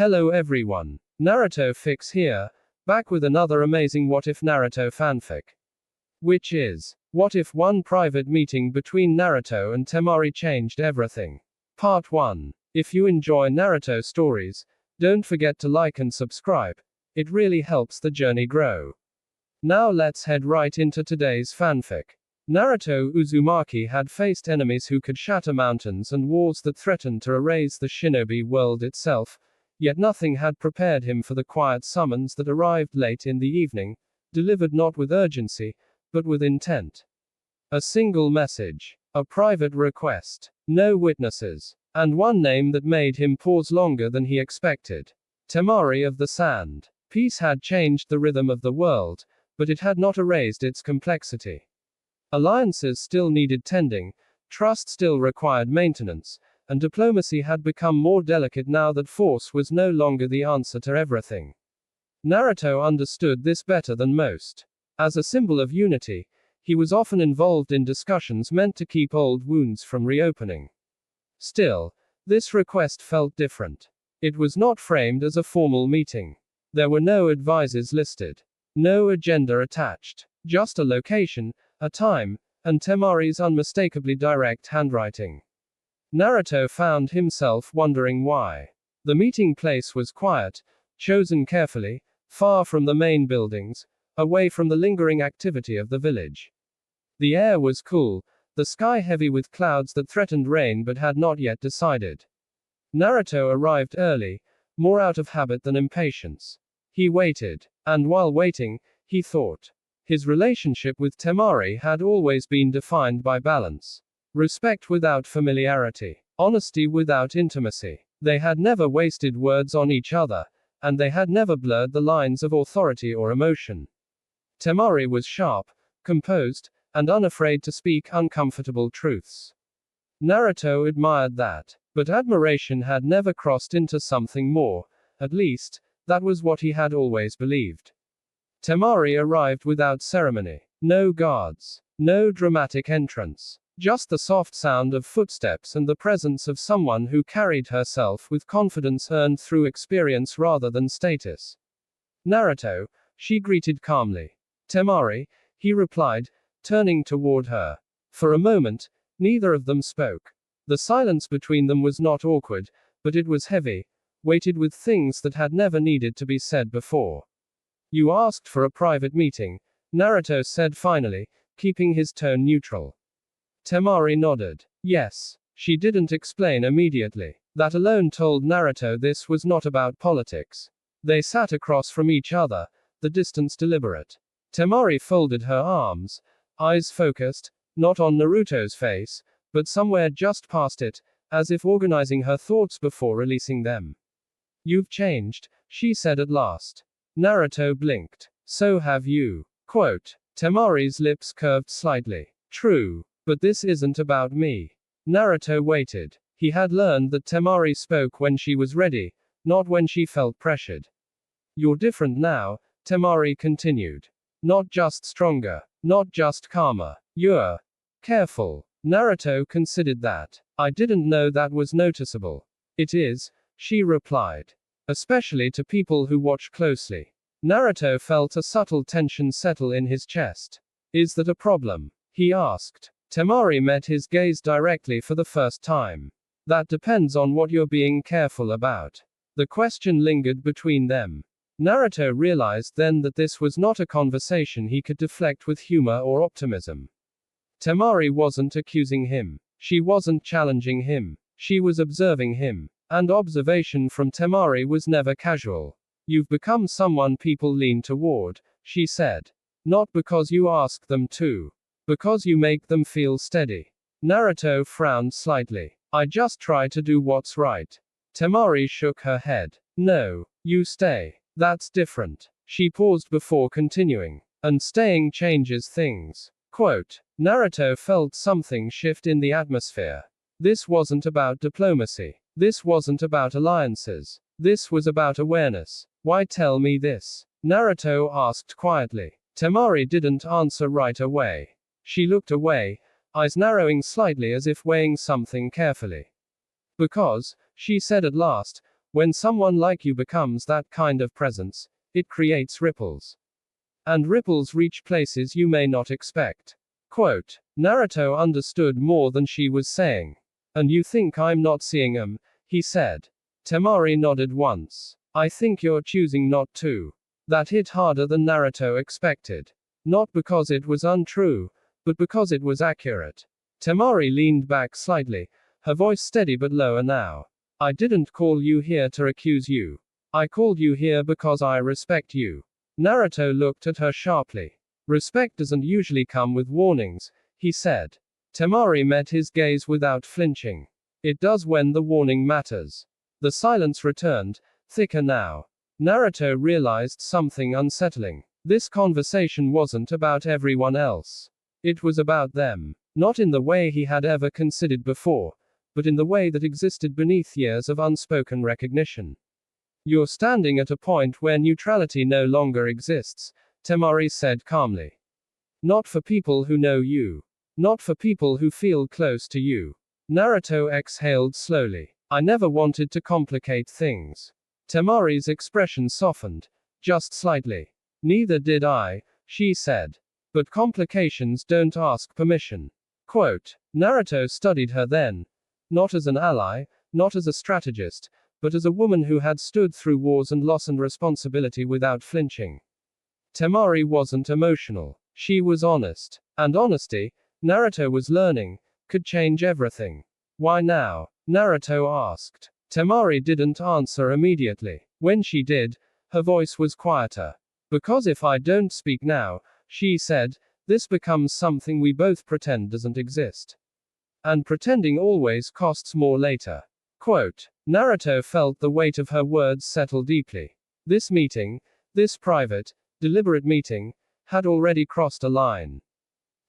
Hello everyone. Naruto Fix here, back with another amazing What If Naruto fanfic. Which is, what if one private meeting between Naruto and Temari changed everything? Part 1. If you enjoy Naruto stories, don't forget to like and subscribe. It really helps the journey grow. Now let's head right into today's fanfic. Naruto Uzumaki had faced enemies who could shatter mountains and wars that threatened to erase the shinobi world itself, yet nothing had prepared him for the quiet summons that arrived late in the evening, delivered not with urgency, but with intent. A single message, a private request, no witnesses, and one name that made him pause longer than he expected. Temari of the Sand. Peace had changed the rhythm of the world, but it had not erased its complexity. Alliances still needed tending, trust still required maintenance, and diplomacy had become more delicate now that force was no longer the answer to everything. Naruto understood this better than most. As a symbol of unity, he was often involved in discussions meant to keep old wounds from reopening. Still, this request felt different. It was not framed as a formal meeting. There were no advisors listed. No agenda attached. Just a location, a time, and Temari's unmistakably direct handwriting. Naruto found himself wondering why. The meeting place was quiet, chosen carefully, far from the main buildings, away from the lingering activity of the village. The air was cool, the sky heavy with clouds that threatened rain but had not yet decided. Naruto arrived early, more out of habit than impatience. He waited, and while waiting, he thought. His relationship with Temari had always been defined by balance. Respect without familiarity. Honesty without intimacy. They had never wasted words on each other, and they had never blurred the lines of authority or emotion. Temari was sharp, composed, and unafraid to speak uncomfortable truths. Naruto admired that. But admiration had never crossed into something more, at least, that was what he had always believed. Temari arrived without ceremony. No guards. No dramatic entrance. Just the soft sound of footsteps and the presence of someone who carried herself with confidence earned through experience rather than status. Naruto, she greeted calmly. Temari, he replied, turning toward her. For a moment, neither of them spoke. The silence between them was not awkward, but it was heavy, weighted with things that had never needed to be said before. You asked for a private meeting, Naruto said finally, keeping his tone neutral. Temari nodded. Yes. She didn't explain immediately. That alone told Naruto this was not about politics. They sat across from each other, the distance deliberate. Temari folded her arms, eyes focused, not on Naruto's face, but somewhere just past it, as if organizing her thoughts before releasing them. You've changed, she said at last. Naruto blinked. So have you. Quote. Temari's lips curved slightly. True. But this isn't about me. Naruto waited. He had learned that Temari spoke when she was ready, not when she felt pressured. You're different now, Temari continued. Not just stronger. Not just calmer. You're careful. Naruto considered that. I didn't know that was noticeable. It is, she replied. Especially to people who watch closely. Naruto felt a subtle tension settle in his chest. Is that a problem? He asked. Temari met his gaze directly for the first time. That depends on what you're being careful about. The question lingered between them. Naruto realized then that this was not a conversation he could deflect with humor or optimism. Temari wasn't accusing him. She wasn't challenging him. She was observing him. And observation from Temari was never casual. You've become someone people lean toward, she said. Not because you ask them to. Because you make them feel steady. Naruto frowned slightly. I just try to do what's right. Temari shook her head. No. You stay. That's different. She paused before continuing. And staying changes things. Quote. Naruto felt something shift in the atmosphere. This wasn't about diplomacy. This wasn't about alliances. This was about awareness. Why tell me this? Naruto asked quietly. Temari didn't answer right away. She looked away, eyes narrowing slightly as if weighing something carefully. Because, she said at last, When someone like you becomes that kind of presence, it creates ripples. And ripples reach places you may not expect. Quote, Naruto understood more than she was saying. And you think I'm not seeing 'em, he said. Temari nodded once. I think you're choosing not to. That hit harder than Naruto expected. Not because it was untrue, but because it was accurate. Temari leaned back slightly, her voice steady but lower now. I didn't call you here to accuse you. I called you here because I respect you. Naruto looked at her sharply. Respect doesn't usually come with warnings, he said. Temari met his gaze without flinching. It does when the warning matters. The silence returned, thicker now. Naruto realized something unsettling. This conversation wasn't about everyone else. It was about them. Not in the way he had ever considered before, but in the way that existed beneath years of unspoken recognition. You're standing at a point where neutrality no longer exists, Temari said calmly. Not for people who know you. Not for people who feel close to you. Naruto exhaled slowly. I never wanted to complicate things. Temari's expression softened, just slightly. Neither did I, she said. But complications don't ask permission. Quote, Naruto studied her then. Not as an ally, not as a strategist, but as a woman who had stood through wars and loss and responsibility without flinching. Temari wasn't emotional. She was honest. And honesty, Naruto was learning, could change everything. Why now? Naruto asked. Temari didn't answer immediately. When she did, her voice was quieter. Because if I don't speak now, she said, this becomes something we both pretend doesn't exist. And pretending always costs more later. Quote, Naruto felt the weight of her words settle deeply. This meeting, this private, deliberate meeting, had already crossed a line.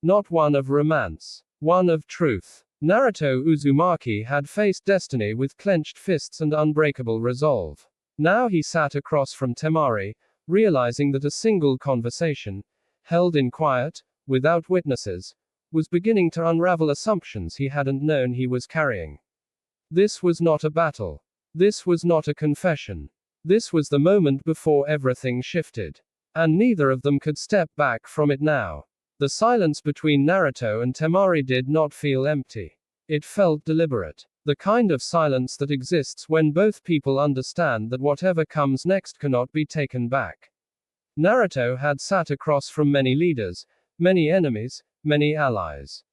Not one of romance. One of truth. Naruto Uzumaki had faced destiny with clenched fists and unbreakable resolve. Now he sat across from Temari, realizing that a single conversation, held in quiet, without witnesses, was beginning to unravel assumptions he hadn't known he was carrying. This was not a battle. This was not a confession. This was the moment before everything shifted. And neither of them could step back from it now. The silence between Naruto and Temari did not feel empty. It felt deliberate. The kind of silence that exists when both people understand that whatever comes next cannot be taken back. Naruto had sat across from many leaders, many enemies, many allies.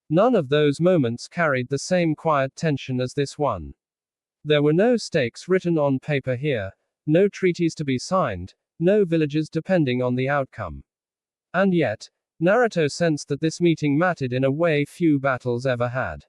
None of those moments carried the same quiet tension as this one. There were no stakes written on paper here, no treaties to be signed, no villages depending on the outcome. And yet, Naruto sensed that this meeting mattered in a way few battles ever had.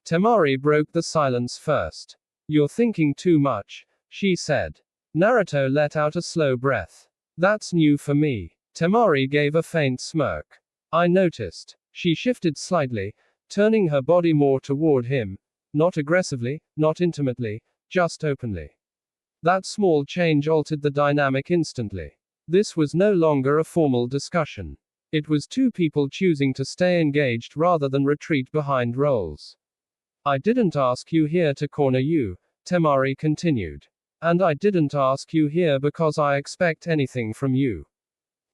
Temari broke the silence first. You're thinking too much, she said. Naruto let out a slow breath. That's new for me. Temari gave a faint smirk. I noticed. She shifted slightly, turning her body more toward him, not aggressively, not intimately, just openly. That small change altered the dynamic instantly. This was no longer a formal discussion. It was two people choosing to stay engaged rather than retreat behind roles. I didn't ask you here to corner you, Temari continued. And I didn't ask you here because I expect anything from you.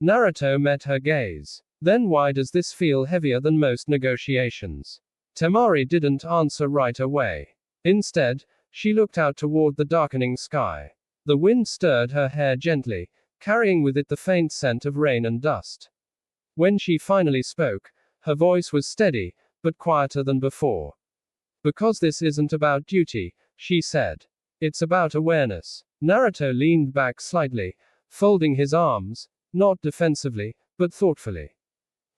Naruto met her gaze. Then why does this feel heavier than most negotiations? Temari didn't answer right away. Instead, she looked out toward the darkening sky. The wind stirred her hair gently, carrying with it the faint scent of rain and dust. When she finally spoke, her voice was steady, but quieter than before. Because this isn't about duty, she said. It's about awareness. Naruto leaned back slightly, folding his arms, not defensively, but thoughtfully.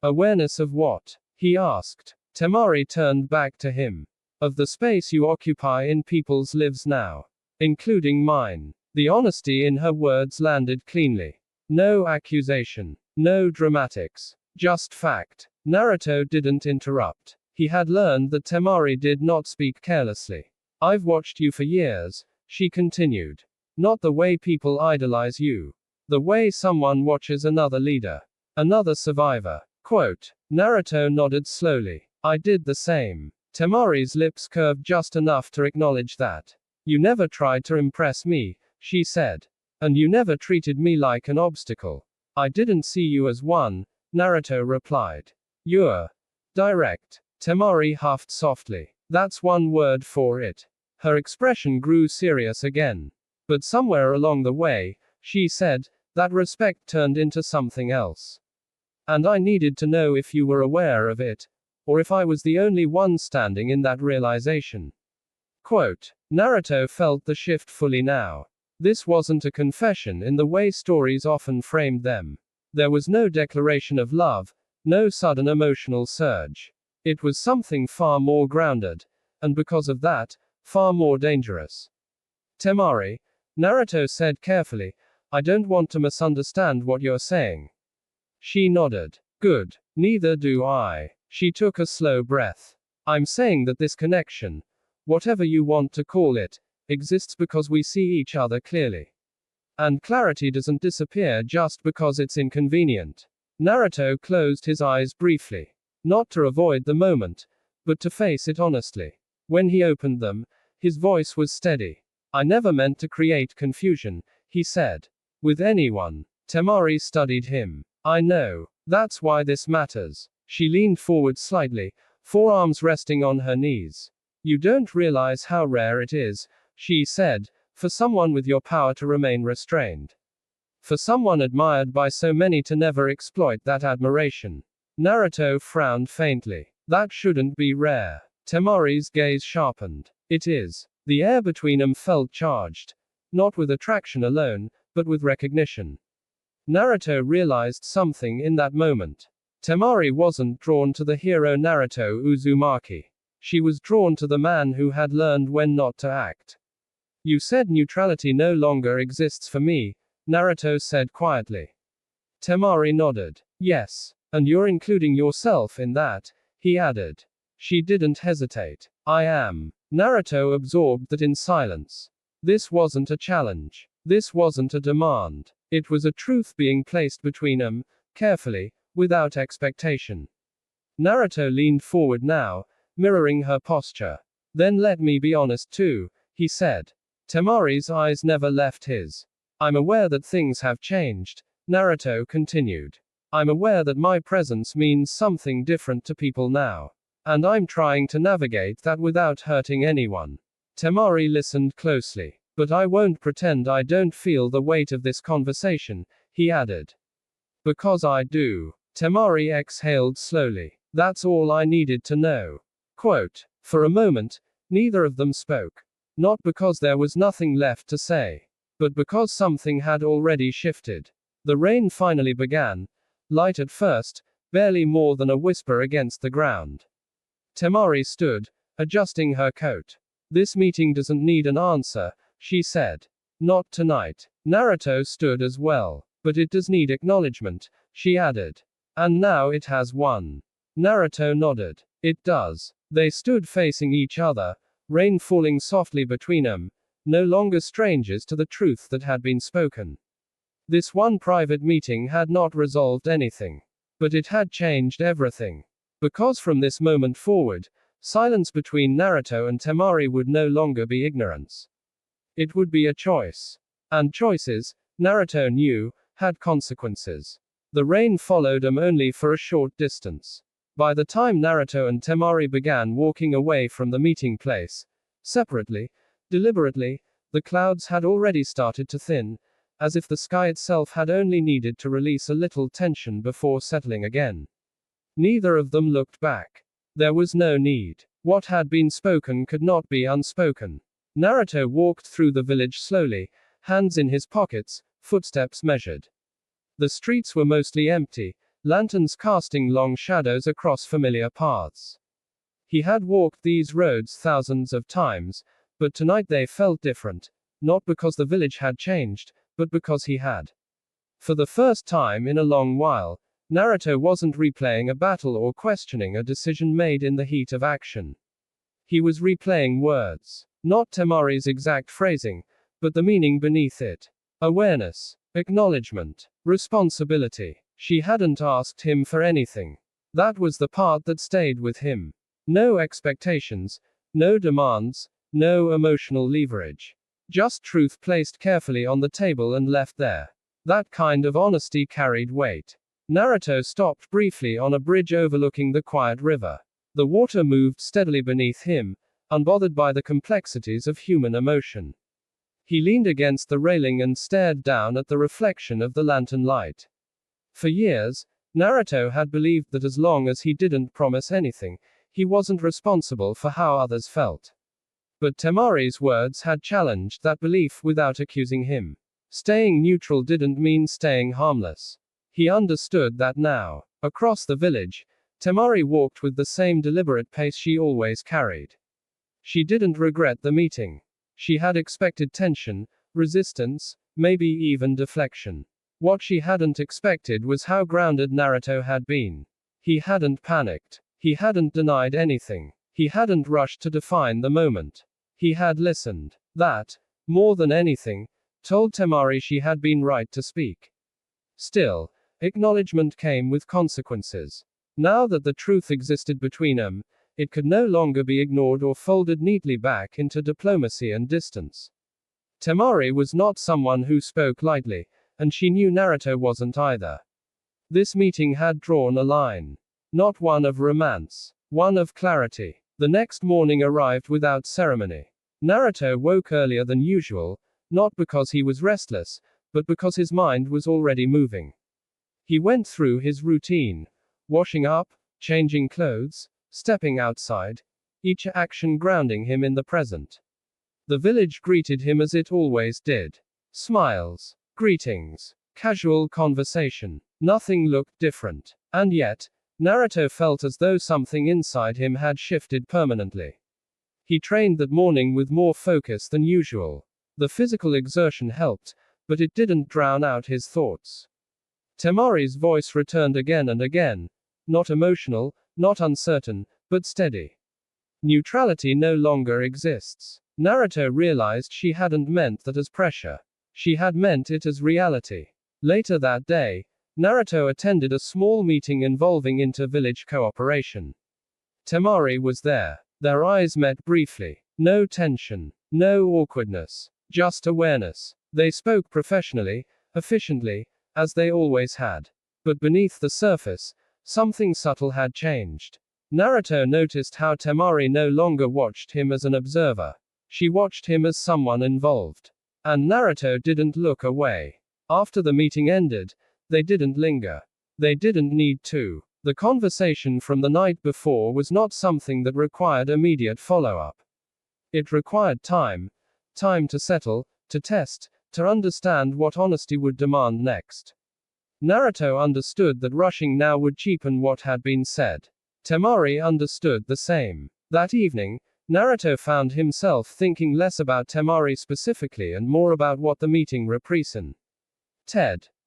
Awareness of what? He asked. Temari turned back to him. Of the space you occupy in people's lives now. Including mine. The honesty in her words landed cleanly. No accusation. No dramatics. Just fact. Naruto didn't interrupt. He had learned that Temari did not speak carelessly. I've watched you for years, she continued. Not the way people idolize you. The way someone watches another leader. Another survivor. Quote. Naruto nodded slowly. I did the same. Temari's lips curved just enough to acknowledge that. You never tried to impress me, she said. And you never treated me like an obstacle. I didn't see you as one, Naruto replied. You're direct. Temari huffed softly. That's one word for it. Her expression grew serious again. But somewhere along the way, she said, that respect turned into something else. And I needed to know if you were aware of it, or if I was the only one standing in that realization. Quote. Naruto felt the shift fully now. This wasn't a confession in the way stories often framed them. There was no declaration of love, no sudden emotional surge. It was something far more grounded, and because of that, far more dangerous. Temari, Naruto said carefully, I don't want to misunderstand what you're saying. She nodded. Good. Neither do I. She took a slow breath. I'm saying that this connection, whatever you want to call it, exists because we see each other clearly. And clarity doesn't disappear just because it's inconvenient. Naruto closed his eyes briefly. Not to avoid the moment, but to face it honestly. When he opened them, his voice was steady. I never meant to create confusion, he said. With anyone. Temari studied him. I know. That's why this matters. She leaned forward slightly, forearms resting on her knees. You don't realize how rare it is, she said, for someone with your power to remain restrained. For someone admired by so many to never exploit that admiration. Naruto frowned faintly. That shouldn't be rare. Temari's gaze sharpened. It is. The air between them felt charged. Not with attraction alone, but with recognition. Naruto realized something in that moment. Temari wasn't drawn to the hero Naruto Uzumaki. She was drawn to the man who had learned when not to act. You said neutrality no longer exists for me, Naruto said quietly. Temari nodded. Yes. And you're including yourself in that, he added. She didn't hesitate. I am. Naruto absorbed that in silence. This wasn't a challenge. This wasn't a demand. It was a truth being placed between them, carefully, without expectation. Naruto leaned forward now, mirroring her posture. Then let me be honest too, he said. Temari's eyes never left his. I'm aware that things have changed, Naruto continued. I'm aware that my presence means something different to people now. And I'm trying to navigate that without hurting anyone. Temari listened closely. But I won't pretend I don't feel the weight of this conversation, he added. Because I do. Temari exhaled slowly. That's all I needed to know. Quote. For a moment, neither of them spoke. Not because there was nothing left to say, but because something had already shifted. The rain finally began, light at first, barely more than a whisper against the ground. Temari stood, adjusting her coat. This meeting doesn't need an answer, she said. Not tonight. Naruto stood as well. But it does need acknowledgement, she added. And now it has one. Naruto nodded. It does. They stood facing each other, rain falling softly between them, no longer strangers to the truth that had been spoken. This one private meeting had not resolved anything. But it had changed everything. Because from this moment forward, silence between Naruto and Temari would no longer be ignorance. It would be a choice. And choices, Naruto knew, had consequences. The rain followed them only for a short distance. By the time Naruto and Temari began walking away from the meeting place, separately, deliberately, the clouds had already started to thin, as if the sky itself had only needed to release a little tension before settling again. Neither of them looked back. There was no need. What had been spoken could not be unspoken. Naruto walked through the village slowly, hands in his pockets, footsteps measured. The streets were mostly empty, lanterns casting long shadows across familiar paths. He had walked these roads thousands of times, but tonight they felt different, not because the village had changed, but because he had. For the first time in a long while, Naruto wasn't replaying a battle or questioning a decision made in the heat of action. He was replaying words. Not Temari's exact phrasing, but the meaning beneath it. Awareness. Acknowledgement. Responsibility. She hadn't asked him for anything. That was the part that stayed with him. No expectations, no demands, No emotional leverage. Just truth placed carefully on the table and left there. That kind of honesty carried weight. Naruto stopped briefly on a bridge overlooking the quiet river. The water moved steadily beneath him, unbothered by the complexities of human emotion. He leaned against the railing and stared down at the reflection of the lantern light. For years, Naruto had believed that as long as he didn't promise anything, he wasn't responsible for how others felt. But Temari's words had challenged that belief without accusing him. Staying neutral didn't mean staying harmless. He understood that now. Across the village, Temari walked with the same deliberate pace she always carried. She didn't regret the meeting. She had expected tension, resistance, maybe even deflection. What she hadn't expected was how grounded Naruto had been. He hadn't panicked. He hadn't denied anything. He hadn't rushed to define the moment. He had listened. That, more than anything, told Temari she had been right to speak. Still, acknowledgement came with consequences. Now that the truth existed between them, it could no longer be ignored or folded neatly back into diplomacy and distance. Temari was not someone who spoke lightly, and she knew Naruto wasn't either. This meeting had drawn a line. Not one of romance. One of clarity. The next morning arrived without ceremony. Naruto woke earlier than usual, not because he was restless, but because his mind was already moving. He went through his routine. Washing up, changing clothes, stepping outside, each action grounding him in the present. The village greeted him as it always did. Smiles, greetings, casual conversation. Nothing looked different. And yet, Naruto felt as though something inside him had shifted permanently. He trained that morning with more focus than usual. The physical exertion helped, but it didn't drown out his thoughts. Temari's voice returned again and again. Not emotional, not uncertain, but steady. Neutrality no longer exists. Naruto realized she hadn't meant that as pressure. She had meant it as reality. Later that day, Naruto attended a small meeting involving inter-village cooperation. Temari was there. Their eyes met briefly. No tension. No awkwardness. Just awareness. They spoke professionally, efficiently, as they always had. But beneath the surface, something subtle had changed. Naruto noticed how Temari no longer watched him as an observer. She watched him as someone involved. And Naruto didn't look away. After the meeting ended, they didn't linger. They didn't need to. The conversation from the night before was not something that required immediate follow-up. It required time. Time to settle, to test, to understand what honesty would demand next. Naruto understood that rushing now would cheapen what had been said. Temari understood the same. That evening, Naruto found himself thinking less about Temari specifically and more about what the meeting represented.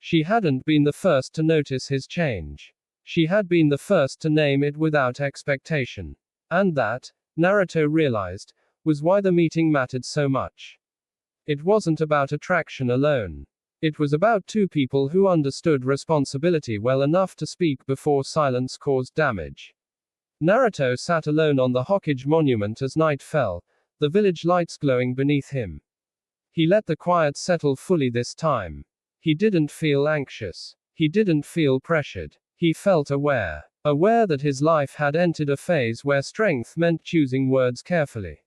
She hadn't been the first to notice his change. She had been the first to name it without expectation. And that, Naruto realized, was why the meeting mattered so much. It wasn't about attraction alone. It was about two people who understood responsibility well enough to speak before silence caused damage. Naruto sat alone on the Hokage monument as night fell, the village lights glowing beneath him. He let the quiet settle fully this time. He didn't feel anxious. He didn't feel pressured. He felt aware. Aware that his life had entered a phase where strength meant choosing words carefully.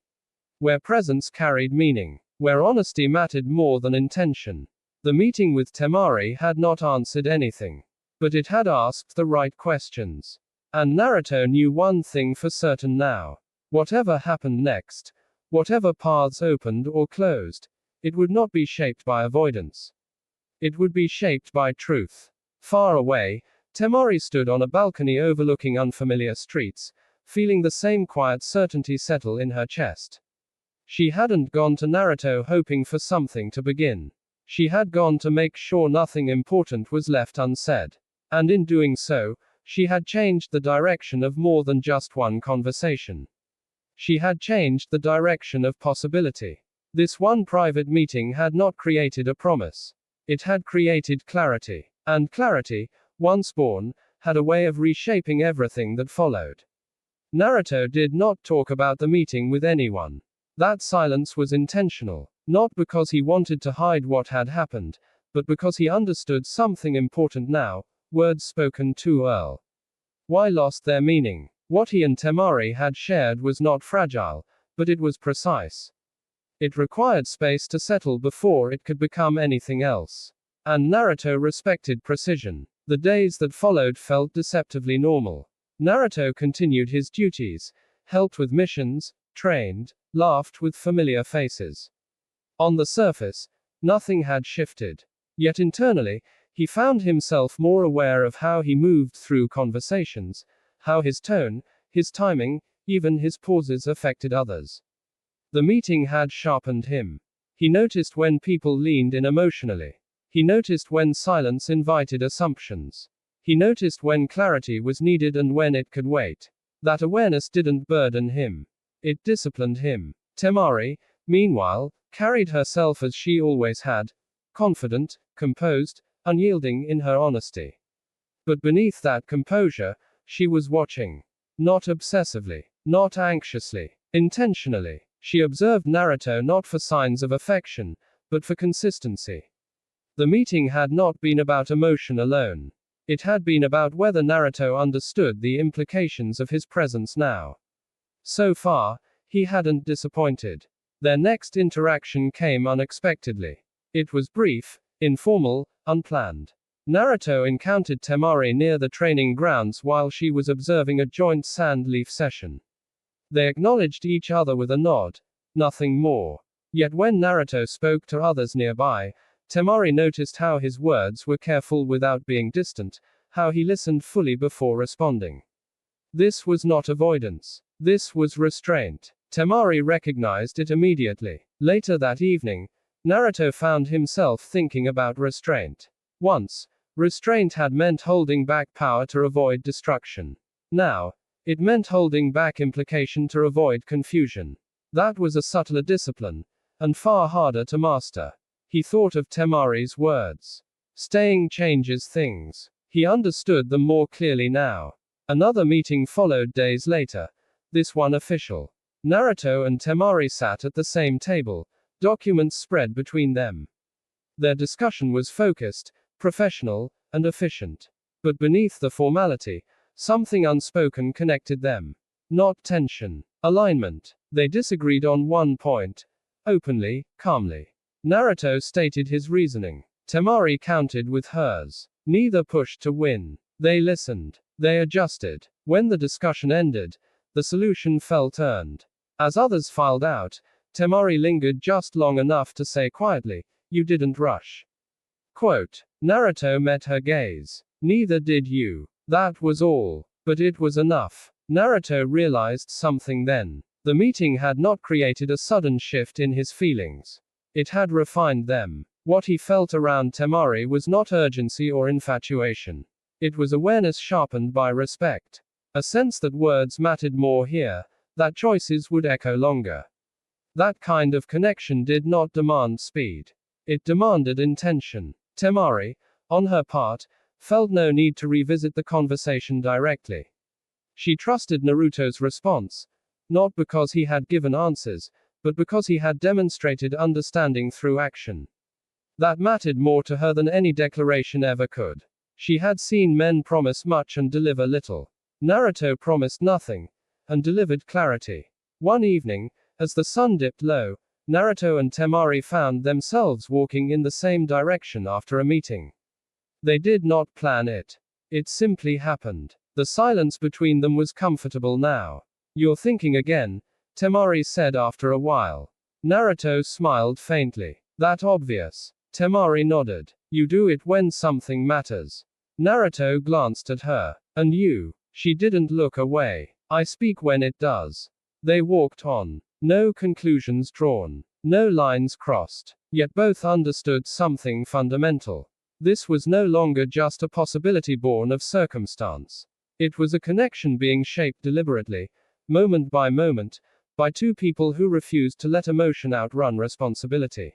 Where presence carried meaning. Where honesty mattered more than intention. The meeting with Temari had not answered anything. But it had asked the right questions. And Naruto knew one thing for certain now. Whatever happened next, whatever paths opened or closed, it would not be shaped by avoidance. It would be shaped by truth. Far away, Temari stood on a balcony overlooking unfamiliar streets, feeling the same quiet certainty settle in her chest. She hadn't gone to Naruto hoping for something to begin. She had gone to make sure nothing important was left unsaid. And in doing so, she had changed the direction of more than just one conversation. She had changed the direction of possibility. This one private meeting had not created a promise. It had created clarity. And clarity, once born, had a way of reshaping everything that followed. Naruto did not talk about the meeting with anyone. That silence was intentional, not because he wanted to hide what had happened, but because he understood something important now: words spoken too early. Why lost their meaning? What he and Temari had shared was not fragile, but it was precise. It required space to settle before it could become anything else. And Naruto respected precision. The days that followed felt deceptively normal. Naruto continued his duties, helped with missions, trained, laughed with familiar faces. On the surface, nothing had shifted. Yet internally, he found himself more aware of how he moved through conversations, how his tone, his timing, even his pauses affected others. The meeting had sharpened him. He noticed when people leaned in emotionally. He noticed when silence invited assumptions. He noticed when clarity was needed and when it could wait. That awareness didn't burden him. It disciplined him. Temari, meanwhile, carried herself as she always had: confident, composed, unyielding in her honesty. But beneath that composure, she was watching. Not obsessively, not anxiously, intentionally. She observed Naruto not for signs of affection, but for consistency. The meeting had not been about emotion alone. It had been about whether Naruto understood the implications of his presence now. So far, he hadn't disappointed. Their next interaction came unexpectedly. It was brief, informal, unplanned. Naruto encountered Temari near the training grounds while she was observing a joint sand leaf session. They acknowledged each other with a nod, nothing more. Yet when Naruto spoke to others nearby, Temari noticed how his words were careful without being distant, how he listened fully before responding. This was not avoidance. This was restraint. Temari recognized it immediately. Later that evening, Naruto found himself thinking about restraint. Once, restraint had meant holding back power to avoid destruction. Now, it meant holding back implication to avoid confusion. That was a subtler discipline, and far harder to master. He thought of Temari's words. Staying changes things. He understood them more clearly now. Another meeting followed days later, this one official. Naruto and Temari sat at the same table, documents spread between them. Their discussion was focused, professional, and efficient. But beneath the formality, something unspoken connected them. Not tension. Alignment. They disagreed on one point. Openly, calmly. Naruto stated his reasoning. Temari countered with hers. Neither pushed to win. They listened. They adjusted. When the discussion ended, the solution felt earned. As others filed out, Temari lingered just long enough to say quietly, "You didn't rush." Quote. Naruto met her gaze. "Neither did you." That was all. But it was enough. Naruto realized something then. The meeting had not created a sudden shift in his feelings. It had refined them. What he felt around Temari was not urgency or infatuation. It was awareness sharpened by respect. A sense that words mattered more here, that choices would echo longer. That kind of connection did not demand speed. It demanded intention. Temari, on her part, felt no need to revisit the conversation directly. She trusted Naruto's response, not because he had given answers, but because he had demonstrated understanding through action. That mattered more to her than any declaration ever could. She had seen men promise much and deliver little. Naruto promised nothing, and delivered clarity. One evening, as the sun dipped low, Naruto and Temari found themselves walking in the same direction after a meeting. They did not plan it. It simply happened. The silence between them was comfortable now. "You're thinking again," Temari said after a while. Naruto smiled faintly. "That obvious?" Temari nodded. "You do it when something matters." Naruto glanced at her. "And you?" She didn't look away. "I speak when it does." They walked on. No conclusions drawn. No lines crossed. Yet both understood something fundamental. This was no longer just a possibility born of circumstance. It was a connection being shaped deliberately, moment by moment, by two people who refused to let emotion outrun responsibility.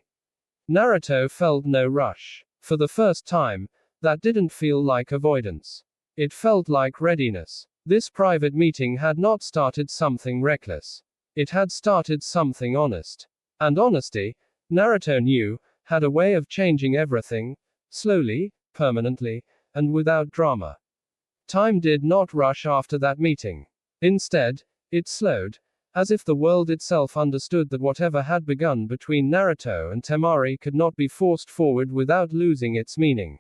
Naruto felt no rush. For the first time, that didn't feel like avoidance. It felt like readiness. This private meeting had not started something reckless. It had started something honest. And honesty, Naruto knew, had a way of changing everything, slowly, permanently, and without drama. Time did not rush after that meeting. Instead, it slowed, as if the world itself understood that whatever had begun between Naruto and Temari could not be forced forward without losing its meaning.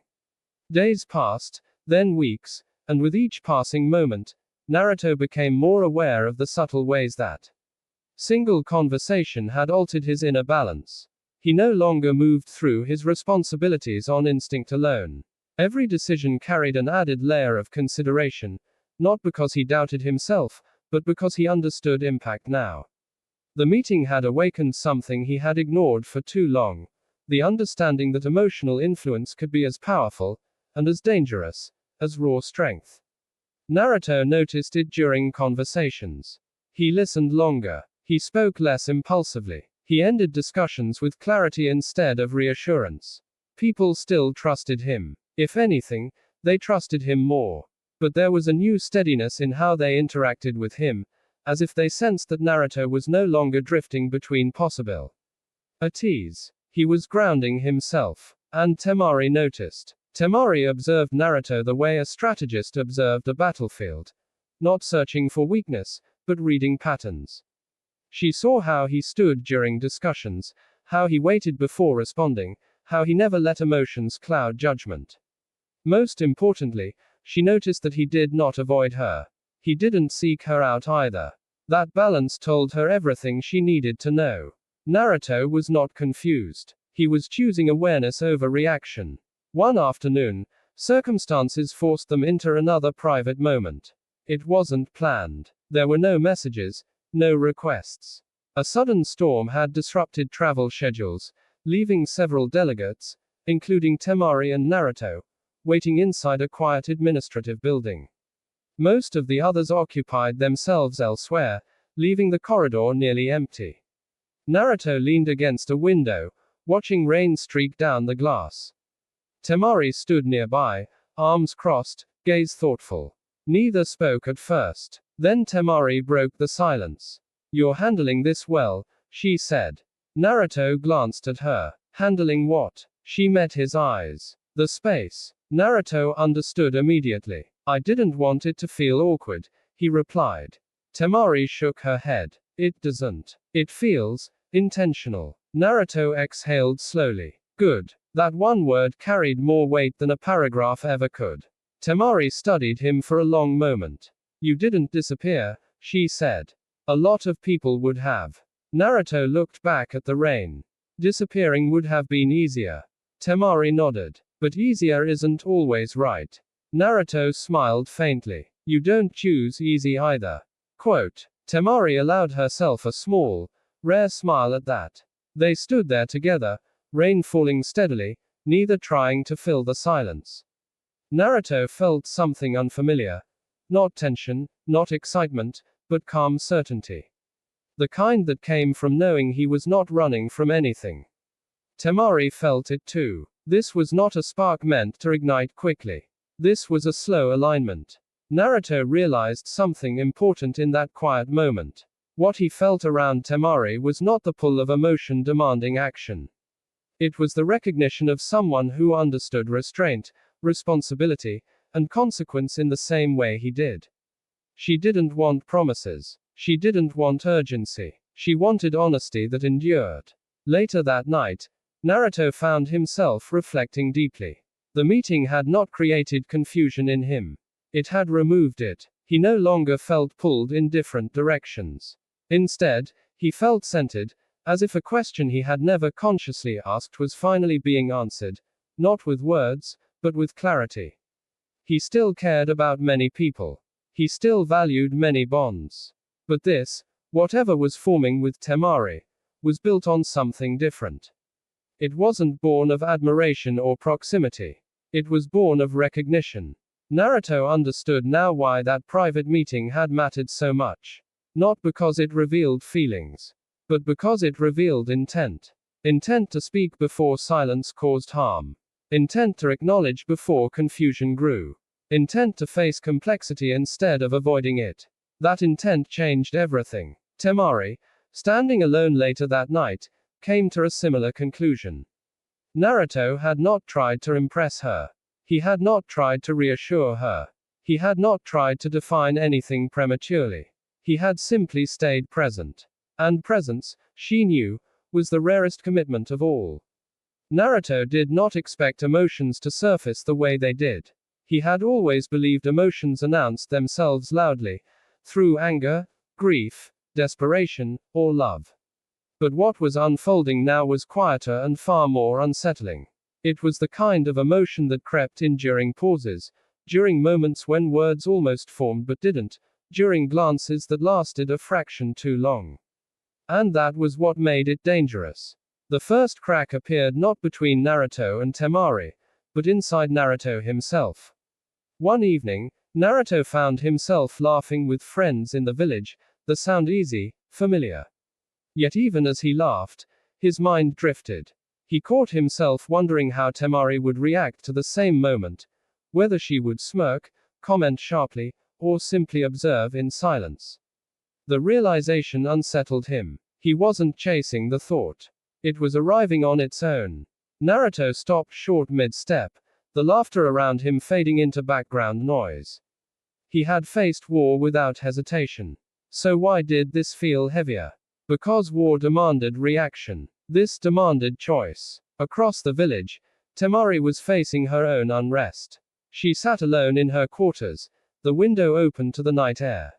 Days passed, then weeks, and with each passing moment, Naruto became more aware of the subtle ways that single conversation had altered his inner balance. He no longer moved through his responsibilities on instinct alone. Every decision carried an added layer of consideration, not because he doubted himself, but because he understood impact now. The meeting had awakened something he had ignored for too long, the understanding that emotional influence could be as powerful, and as dangerous, as raw strength. Naruto noticed it during conversations. He listened longer. He spoke less impulsively. He ended discussions with clarity instead of reassurance. People still trusted him. If anything, they trusted him more. But there was a new steadiness in how they interacted with him, as if they sensed that Naruto was no longer drifting between possible at ease. He was grounding himself. And Temari noticed. Temari observed Naruto the way a strategist observed a battlefield. Not searching for weakness, but reading patterns. She saw how he stood during discussions, how he waited before responding, how he never let emotions cloud judgment. Most importantly, she noticed that he did not avoid her. He didn't seek her out either. That balance told her everything she needed to know. Naruto was not confused. He was choosing awareness over reaction. One afternoon, circumstances forced them into another private moment. It wasn't planned. There were no messages, no requests. A sudden storm had disrupted travel schedules, leaving several delegates, including Temari and Naruto, waiting inside a quiet administrative building. Most of the others occupied themselves elsewhere, leaving the corridor nearly empty. Naruto leaned against a window, watching rain streak down the glass. Temari stood nearby, arms crossed, gaze thoughtful. Neither spoke at first. Then Temari broke the silence. "You're handling this well," she said. Naruto glanced at her. "Handling what?" She met his eyes. "The space." Naruto understood immediately. "I didn't want it to feel awkward," he replied. Temari shook her head. "It doesn't. It feels intentional." Naruto exhaled slowly. "Good." That one word carried more weight than a paragraph ever could. Temari studied him for a long moment. "You didn't disappear," she said. "A lot of people would have." Naruto looked back at the rain. "Disappearing would have been easier." Temari nodded. "But easier isn't always right." Naruto smiled faintly. "You don't choose easy either." Quote. Temari allowed herself a small, rare smile at that. They stood there together, rain falling steadily, neither trying to fill the silence. Naruto felt something unfamiliar. Not tension, not excitement, but calm certainty. The kind that came from knowing he was not running from anything. Temari felt it too. This was not a spark meant to ignite quickly. This was a slow alignment. Naruto realized something important in that quiet moment. What he felt around Temari was not the pull of emotion demanding action. It was the recognition of someone who understood restraint, responsibility, and consequence in the same way he did. She didn't want promises. She didn't want urgency. She wanted honesty that endured. Later that night, Naruto found himself reflecting deeply. The meeting had not created confusion in him. It had removed it. He no longer felt pulled in different directions. Instead, he felt centered, as if a question he had never consciously asked was finally being answered, not with words, but with clarity. He still cared about many people. He still valued many bonds. But this, whatever was forming with Temari, was built on something different. It wasn't born of admiration or proximity. It was born of recognition. Naruto understood now why that private meeting had mattered so much. Not because it revealed feelings, but because it revealed intent. Intent to speak before silence caused harm. Intent to acknowledge before confusion grew. Intent to face complexity instead of avoiding it. That intent changed everything. Temari, standing alone later that night, came to a similar conclusion. Naruto had not tried to impress her. He had not tried to reassure her. He had not tried to define anything prematurely. He had simply stayed present. And presence, she knew, was the rarest commitment of all. Naruto did not expect emotions to surface the way they did. He had always believed emotions announced themselves loudly, through anger, grief, desperation, or love. But what was unfolding now was quieter and far more unsettling. It was the kind of emotion that crept in during pauses, during moments when words almost formed but didn't, during glances that lasted a fraction too long. And that was what made it dangerous. The first crack appeared not between Naruto and Temari, but inside Naruto himself. One evening, Naruto found himself laughing with friends in the village, the sound easy, familiar. Yet even as he laughed, his mind drifted. He caught himself wondering how Temari would react to the same moment, whether she would smirk, comment sharply, or simply observe in silence. The realization unsettled him. He wasn't chasing the thought. It was arriving on its own. Naruto stopped short mid-step, the laughter around him fading into background noise. He had faced war without hesitation. So why did this feel heavier? Because war demanded reaction. This demanded choice. Across the village, Temari was facing her own unrest. She sat alone in her quarters, the window open to the night air.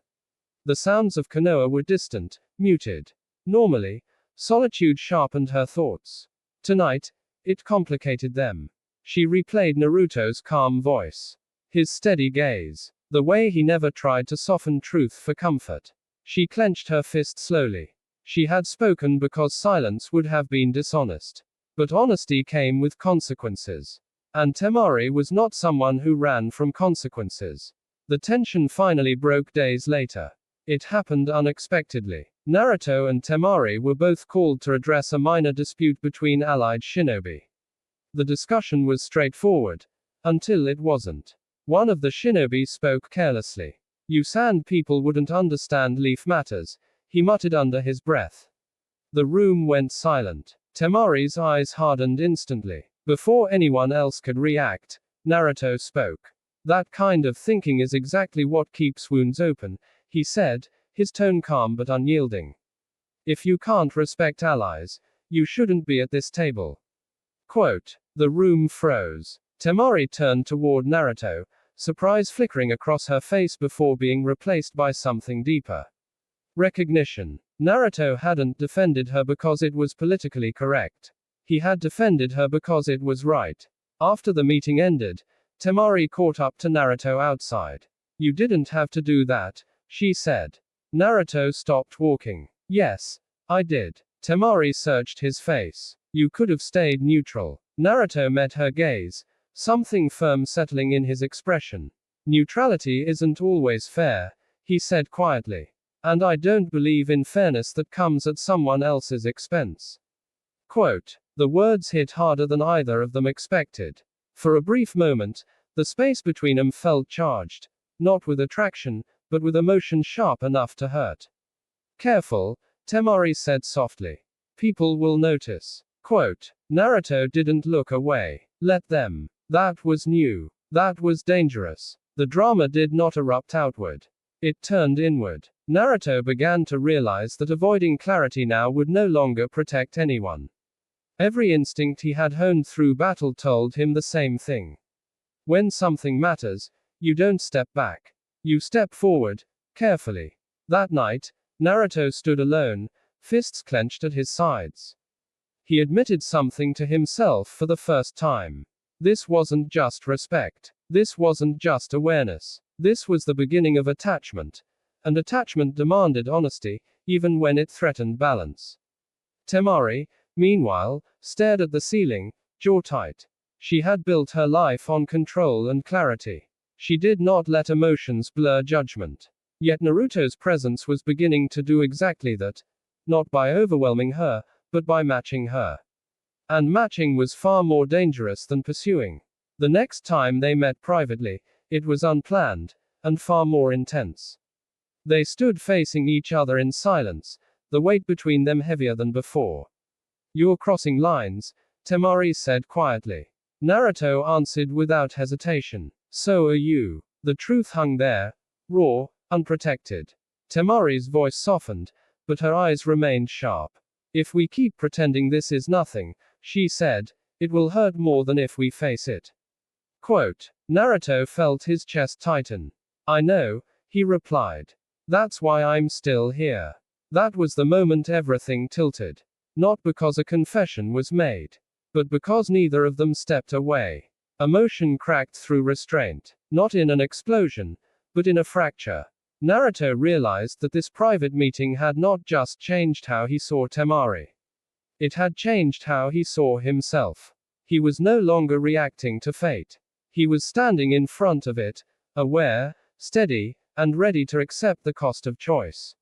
The sounds of Konoha were distant, muted. Normally, solitude sharpened her thoughts. Tonight, it complicated them. She replayed Naruto's calm voice. His steady gaze. The way he never tried to soften truth for comfort. She clenched her fist slowly. She had spoken because silence would have been dishonest. But honesty came with consequences. And Temari was not someone who ran from consequences. The tension finally broke days later. It happened unexpectedly. Naruto and Temari were both called to address a minor dispute between allied shinobi. The discussion was straightforward. Until it wasn't. One of the shinobi spoke carelessly. You sand people wouldn't understand leaf matters, he muttered under his breath. The room went silent. Temari's eyes hardened instantly. Before anyone else could react, Naruto spoke. That kind of thinking is exactly what keeps wounds open, he said, his tone calm but unyielding. If you can't respect allies, you shouldn't be at this table. Quote. The room froze. Temari turned toward Naruto, surprise flickering across her face before being replaced by something deeper. Recognition. Naruto hadn't defended her because it was politically correct. He had defended her because it was right. After the meeting ended, Temari caught up to Naruto outside. You didn't have to do that, she said. Naruto stopped walking. Yes, I did. Temari searched his face. You could have stayed neutral. Naruto met her gaze, something firm settling in his expression. Neutrality isn't always fair, he said quietly. And I don't believe in fairness that comes at someone else's expense. Quote. The words hit harder than either of them expected. For a brief moment, the space between them felt charged, not with attraction, but with emotion sharp enough to hurt. Careful, Temari said softly. People will notice. Quote. Naruto didn't look away. Let them. That was new. That was dangerous. The drama did not erupt outward. It turned inward. Naruto began to realize that avoiding clarity now would no longer protect anyone. Every instinct he had honed through battle told him the same thing. When something matters, you don't step back. You step forward, carefully. That night, Naruto stood alone, fists clenched at his sides. He admitted something to himself for the first time. This wasn't just respect. This wasn't just awareness. This was the beginning of attachment. And attachment demanded honesty, even when it threatened balance. Temari, meanwhile, stared at the ceiling, jaw tight. She had built her life on control and clarity. She did not let emotions blur judgment. Yet Naruto's presence was beginning to do exactly that. Not by overwhelming her, but by matching her. And matching was far more dangerous than pursuing. The next time they met privately, it was unplanned, and far more intense. They stood facing each other in silence, the weight between them heavier than before. You're crossing lines, Temari said quietly. Naruto answered without hesitation. So are you. The truth hung there, raw, unprotected. Temari's voice softened, but her eyes remained sharp. If we keep pretending this is nothing, she said, it will hurt more than if we face it. Quote. Naruto felt his chest tighten. I know, he replied. That's why I'm still here. That was the moment everything tilted. Not because a confession was made, but because neither of them stepped away. Emotion cracked through restraint. Not in an explosion, but in a fracture. Naruto realized that this private meeting had not just changed how he saw Temari. It had changed how he saw himself. He was no longer reacting to fate. He was standing in front of it, aware, steady, and ready to accept the cost of choice.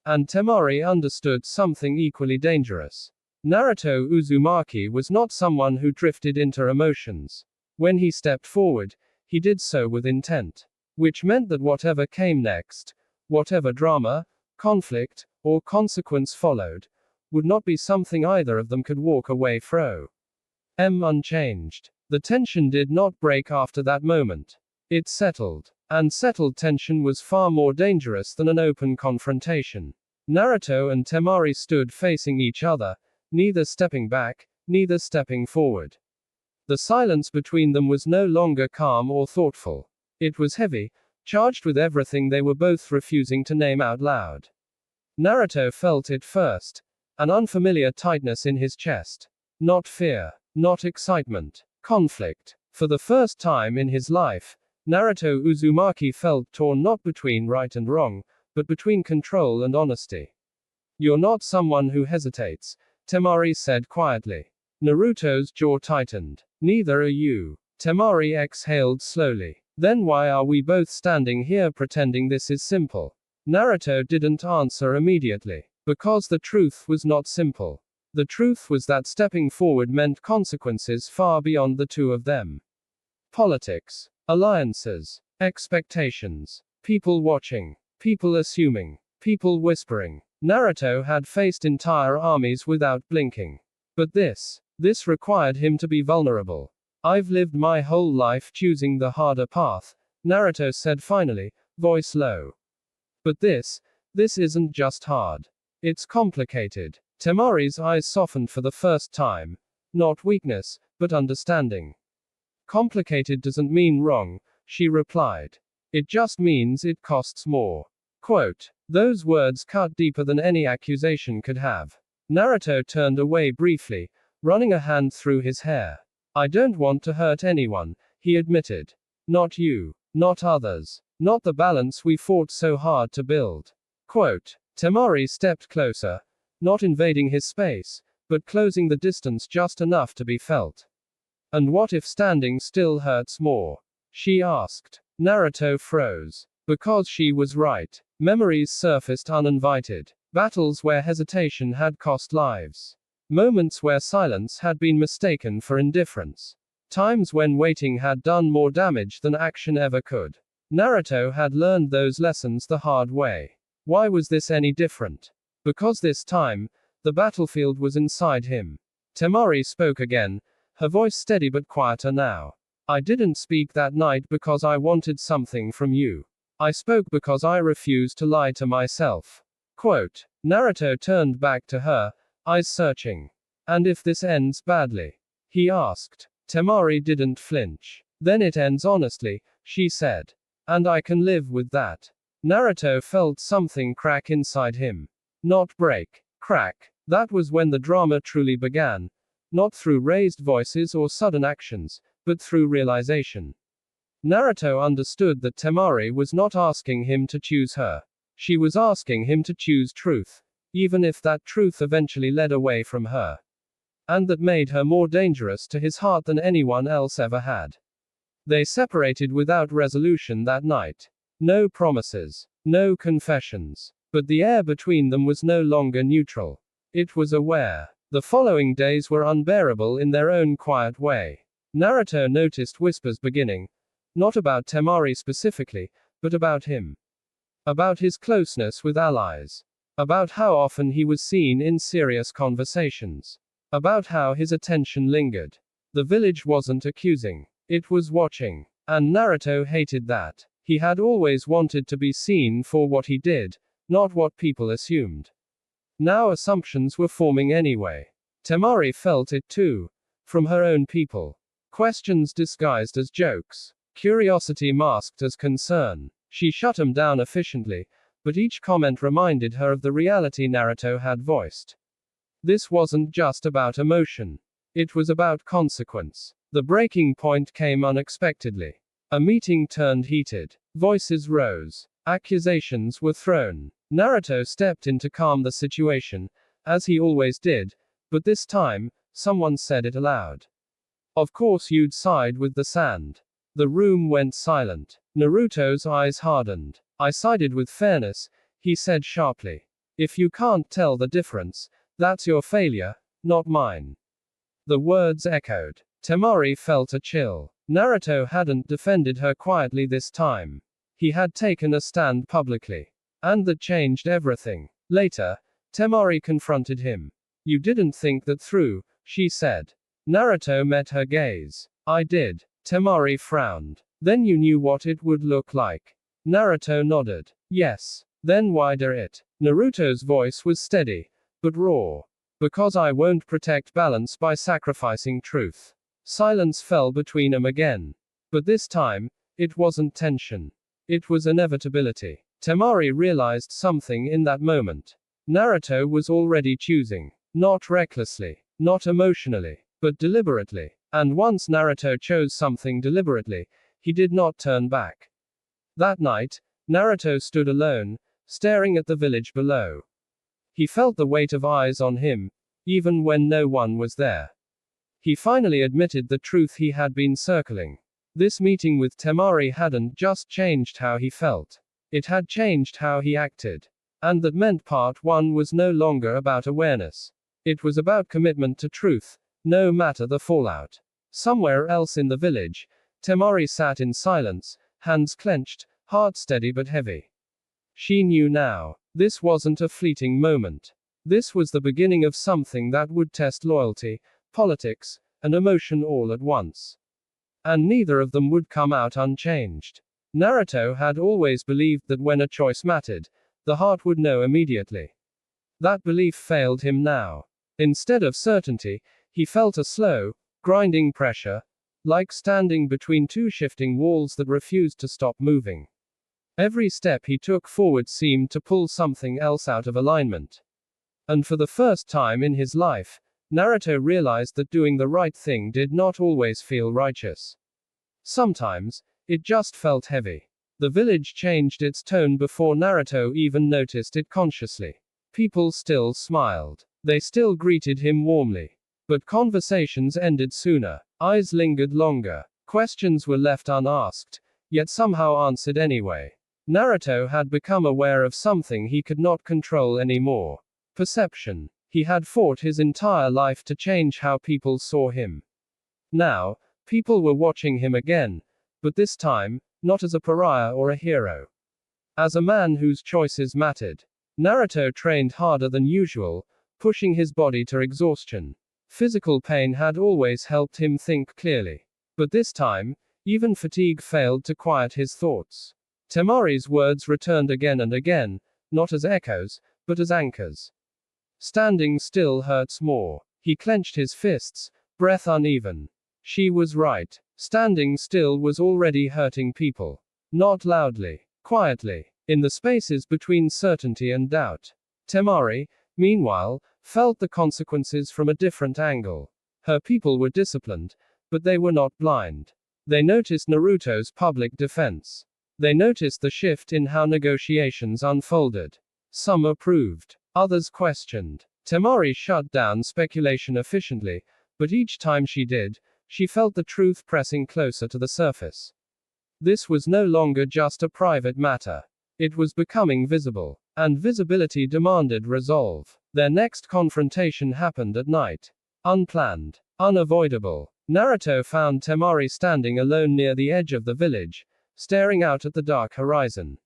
And Temari understood something equally dangerous. Naruto Uzumaki was not someone who drifted into emotions. When he stepped forward, he did so with intent. Which meant that whatever came next, whatever drama, conflict, or consequence followed, would not be something either of them could walk away from. Unchanged. The tension did not break after that moment. It settled. And settled tension was far more dangerous than an open confrontation. Naruto and Temari stood facing each other, neither stepping back, neither stepping forward. The silence between them was no longer calm or thoughtful. It was heavy, charged with everything they were both refusing to name out loud. Naruto felt it first, an unfamiliar tightness in his chest. Not fear, not excitement, conflict. For the first time in his life, Naruto Uzumaki felt torn not between right and wrong, but between control and honesty. You're not someone who hesitates, Temari said quietly. Naruto's jaw tightened. Neither are you. Temari exhaled slowly. Then why are we both standing here pretending this is simple? Naruto didn't answer immediately. Because the truth was not simple. The truth was that stepping forward meant consequences far beyond the two of them. Politics, alliances, expectations, people watching, people assuming, people whispering. Naruto had faced entire armies without blinking. But this required him to be vulnerable. I've lived my whole life choosing the harder path, Naruto said finally, voice low. But this isn't just hard. It's complicated. Temari's eyes softened for the first time. Not weakness, but understanding. Complicated doesn't mean wrong, she replied. It just means it costs more. Quote. Those words cut deeper than any accusation could have. Naruto turned away briefly, running a hand through his hair. I don't want to hurt anyone, he admitted. Not you. Not others. Not the balance we fought so hard to build. Quote. Temari stepped closer, not invading his space, but closing the distance just enough to be felt. And what if standing still hurts more? She asked. Naruto froze. Because she was right. Memories surfaced uninvited. Battles where hesitation had cost lives. Moments where silence had been mistaken for indifference. Times when waiting had done more damage than action ever could. Naruto had learned those lessons the hard way. Why was this any different? Because this time, the battlefield was inside him. Temari spoke again, her voice steady but quieter now. I didn't speak that night because I wanted something from you. I spoke because I refused to lie to myself. Quote. Naruto turned back to her, eyes searching. And if this ends badly? He asked. Temari didn't flinch. Then it ends honestly, she said. And I can live with that. Naruto felt something crack inside him. Not break. Crack. That was when the drama truly began. Not through raised voices or sudden actions, but through realization. Naruto understood that Temari was not asking him to choose her. She was asking him to choose truth. Even if that truth eventually led away from her. And that made her more dangerous to his heart than anyone else ever had. They separated without resolution that night. No promises. No confessions. But the air between them was no longer neutral. It was aware. The following days were unbearable in their own quiet way. Naruto noticed whispers beginning. Not about Temari specifically, but about him. About his closeness with allies. About how often he was seen in serious conversations. About how his attention lingered. The village wasn't accusing. It was watching. And Naruto hated that. He had always wanted to be seen for what he did, not what people assumed. Now assumptions were forming anyway. Temari felt it too. From her own people. Questions disguised as jokes. Curiosity masked as concern. She shut him down efficiently, but each comment reminded her of the reality Naruto had voiced. This wasn't just about emotion. It was about consequence. The breaking point came unexpectedly. A meeting turned heated. Voices rose. Accusations were thrown. Naruto stepped in to calm the situation, as he always did, but this time, someone said it aloud. Of course you'd side with the sand. The room went silent. Naruto's eyes hardened. I sided with fairness, he said sharply. If you can't tell the difference, that's your failure, not mine. The words echoed. Temari felt a chill. Naruto hadn't defended her quietly this time. He had taken a stand publicly. And that changed everything. Later, Temari confronted him. You didn't think that through, she said. Naruto met her gaze. I did. Temari frowned. Then you knew what it would look like. Naruto nodded. Yes. Then why dare it? Naruto's voice was steady, but raw. Because I won't protect balance by sacrificing truth. Silence fell between them again. But this time, it wasn't tension. It was inevitability. Temari realized something in that moment. Naruto was already choosing. Not recklessly. Not emotionally. But deliberately. And once Naruto chose something deliberately, he did not turn back. That night, Naruto stood alone, staring at the village below. He felt the weight of eyes on him, even when no one was there. He finally admitted the truth he had been circling. This meeting with Temari hadn't just changed how he felt. It had changed how he acted. And that meant part one was no longer about awareness. It was about commitment to truth, no matter the fallout. Somewhere else in the village, Temari sat in silence, hands clenched, heart steady but heavy. She knew now. This wasn't a fleeting moment. This was the beginning of something that would test loyalty, politics, and emotion all at once. And neither of them would come out unchanged. Naruto had always believed that when a choice mattered, the heart would know immediately. That belief failed him now. Instead of certainty, he felt a slow, grinding pressure, like standing between two shifting walls that refused to stop moving. Every step he took forward seemed to pull something else out of alignment. And for the first time in his life, Naruto realized that doing the right thing did not always feel righteous. Sometimes, it just felt heavy. The village changed its tone before Naruto even noticed it consciously. People still smiled. They still greeted him warmly. But conversations ended sooner. Eyes lingered longer. Questions were left unasked, yet somehow answered anyway. Naruto had become aware of something he could not control anymore. Perception. He had fought his entire life to change how people saw him. Now, people were watching him again, but this time, not as a pariah or a hero. As a man whose choices mattered. Naruto trained harder than usual, pushing his body to exhaustion. Physical pain had always helped him think clearly. But this time, even fatigue failed to quiet his thoughts. Temari's words returned again and again, not as echoes, but as anchors. Standing still hurts more. He clenched his fists, breath uneven. She was right. Standing still was already hurting people. Not loudly, quietly, in the spaces between certainty and doubt. Temari, meanwhile, felt the consequences from a different angle. Her people were disciplined, but they were not blind. They noticed Naruto's public defense. They noticed the shift in how negotiations unfolded. Some approved. Others questioned. Temari shut down speculation efficiently, but each time she did, she felt the truth pressing closer to the surface. This was no longer just a private matter. It was becoming visible. And visibility demanded resolve. Their next confrontation happened at night. Unplanned. Unavoidable. Naruto found Temari standing alone near the edge of the village, staring out at the dark horizon.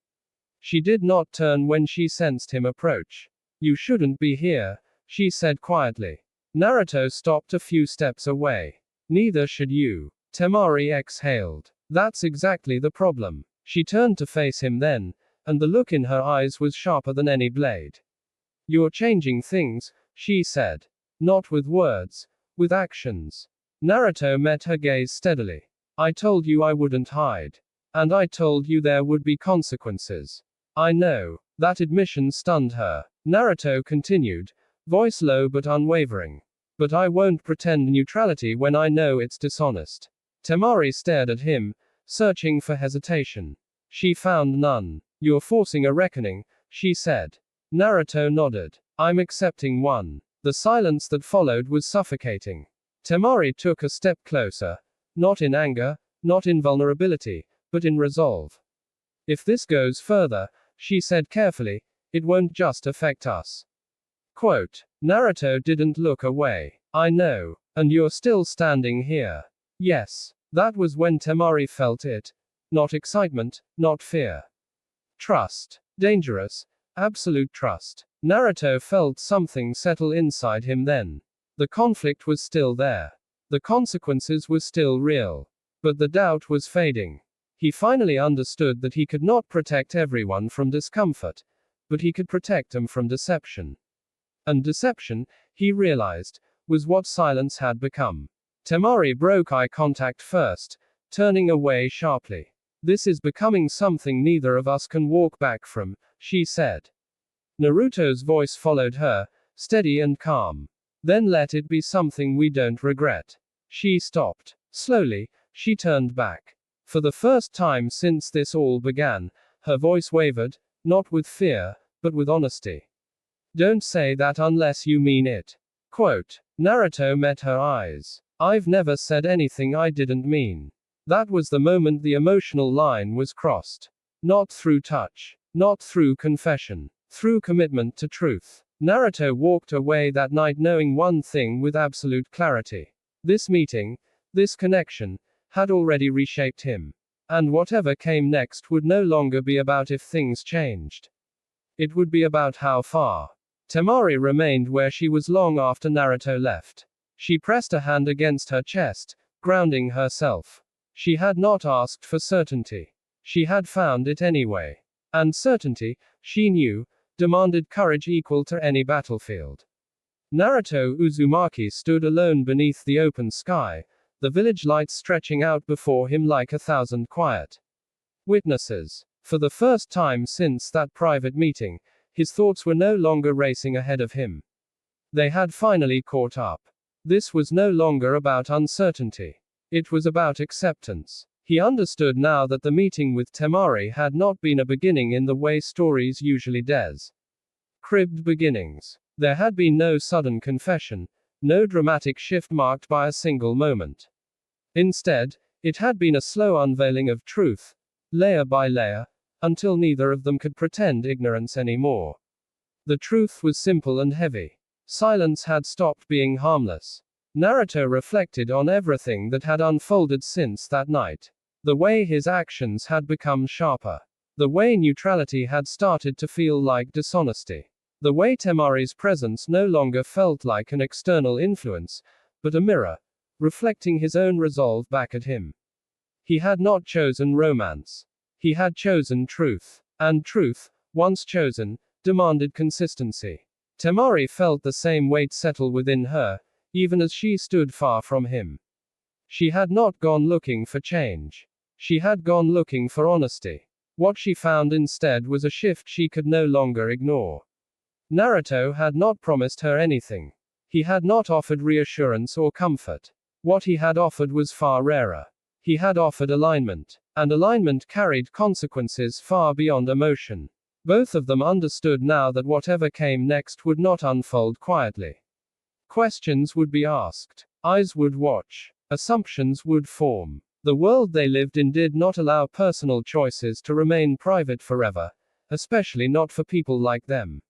She did not turn when she sensed him approach. You shouldn't be here, she said quietly. Naruto stopped a few steps away. Neither should you. Temari exhaled. That's exactly the problem. She turned to face him then, and the look in her eyes was sharper than any blade. You're changing things, she said. Not with words, with actions. Naruto met her gaze steadily. I told you I wouldn't hide. And I told you there would be consequences. I know. That admission stunned her. Naruto continued, voice low but unwavering. But I won't pretend neutrality when I know it's dishonest. Temari stared at him, searching for hesitation. She found none. You're forcing a reckoning, she said. Naruto nodded. I'm accepting one. The silence that followed was suffocating. Temari took a step closer. Not in anger, not in vulnerability, but in resolve. If this goes further, she said carefully, it won't just affect us. Quote, Naruto didn't look away. I know. And you're still standing here. Yes. That was when Temari felt it. Not excitement, not fear. Trust. Dangerous. Absolute trust. Naruto felt something settle inside him then. The conflict was still there. The consequences were still real. But the doubt was fading. He finally understood that he could not protect everyone from discomfort, but he could protect them from deception. And deception, he realized, was what silence had become. Temari broke eye contact first, turning away sharply. This is becoming something neither of us can walk back from, she said. Naruto's voice followed her, steady and calm. Then let it be something we don't regret. She stopped. Slowly, she turned back. For the first time since this all began, her voice wavered, not with fear, but with honesty. Don't say that unless you mean it. Quote, Naruto met her eyes. I've never said anything I didn't mean. That was the moment the emotional line was crossed. Not through touch. Not through confession. Through commitment to truth. Naruto walked away that night knowing one thing with absolute clarity. This meeting, this connection, had already reshaped him. And whatever came next would no longer be about if things changed. It would be about how far. Temari remained where she was long after Naruto left. She pressed a hand against her chest, grounding herself. She had not asked for certainty. She had found it anyway. And certainty, she knew, demanded courage equal to any battlefield. Naruto Uzumaki stood alone beneath the open sky, the village lights stretching out before him like 1,000 quiet witnesses. For the first time since that private meeting, his thoughts were no longer racing ahead of him. They had finally caught up. This was no longer about uncertainty. It was about acceptance. He understood now that the meeting with Temari had not been a beginning in the way stories usually does. Cribbed beginnings. There had been no sudden confession, no dramatic shift marked by a single moment. Instead, it had been a slow unveiling of truth, layer by layer, until neither of them could pretend ignorance anymore. The truth was simple and heavy. Silence had stopped being harmless. Naruto reflected on everything that had unfolded since that night. The way his actions had become sharper. The way neutrality had started to feel like dishonesty. The way Temari's presence no longer felt like an external influence, but a mirror, reflecting his own resolve back at him. He had not chosen romance. He had chosen truth. And truth, once chosen, demanded consistency. Temari felt the same weight settle within her, even as she stood far from him. She had not gone looking for change. She had gone looking for honesty. What she found instead was a shift she could no longer ignore. Naruto had not promised her anything. He had not offered reassurance or comfort. What he had offered was far rarer. He had offered alignment. And alignment carried consequences far beyond emotion. Both of them understood now that whatever came next would not unfold quietly. Questions would be asked. Eyes would watch. Assumptions would form. The world they lived in did not allow personal choices to remain private forever, especially not for people like them.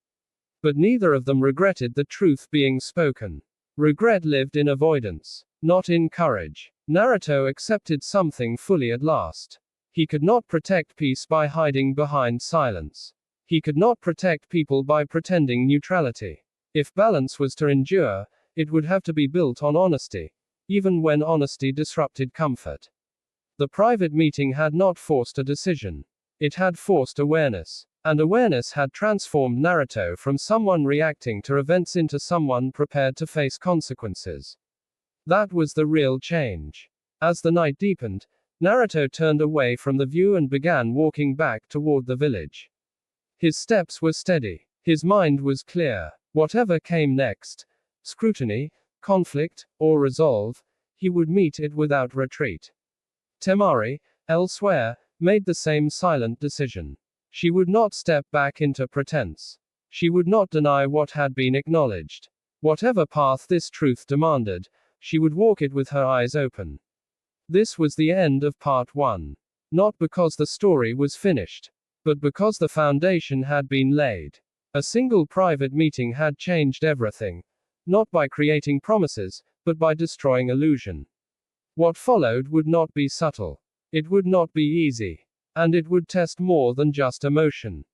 But neither of them regretted the truth being spoken. Regret lived in avoidance, not in courage. Naruto accepted something fully at last. He could not protect peace by hiding behind silence. He could not protect people by pretending neutrality. If balance was to endure, it would have to be built on honesty, even when honesty disrupted comfort. The private meeting had not forced a decision. It had forced awareness. And awareness had transformed Naruto from someone reacting to events into someone prepared to face consequences. That was the real change. As the night deepened, Naruto turned away from the view and began walking back toward the village. His steps were steady. His mind was clear. Whatever came next, scrutiny, conflict, or resolve, he would meet it without retreat. Temari, elsewhere, made the same silent decision. She would not step back into pretense. She would not deny what had been acknowledged. Whatever path this truth demanded, she would walk it with her eyes open. This was the end of part 1. Not because the story was finished, but because the foundation had been laid. A single private meeting had changed everything, not by creating promises, but by destroying illusion. What followed would not be subtle. It would not be easy. And it would test more than just emotion.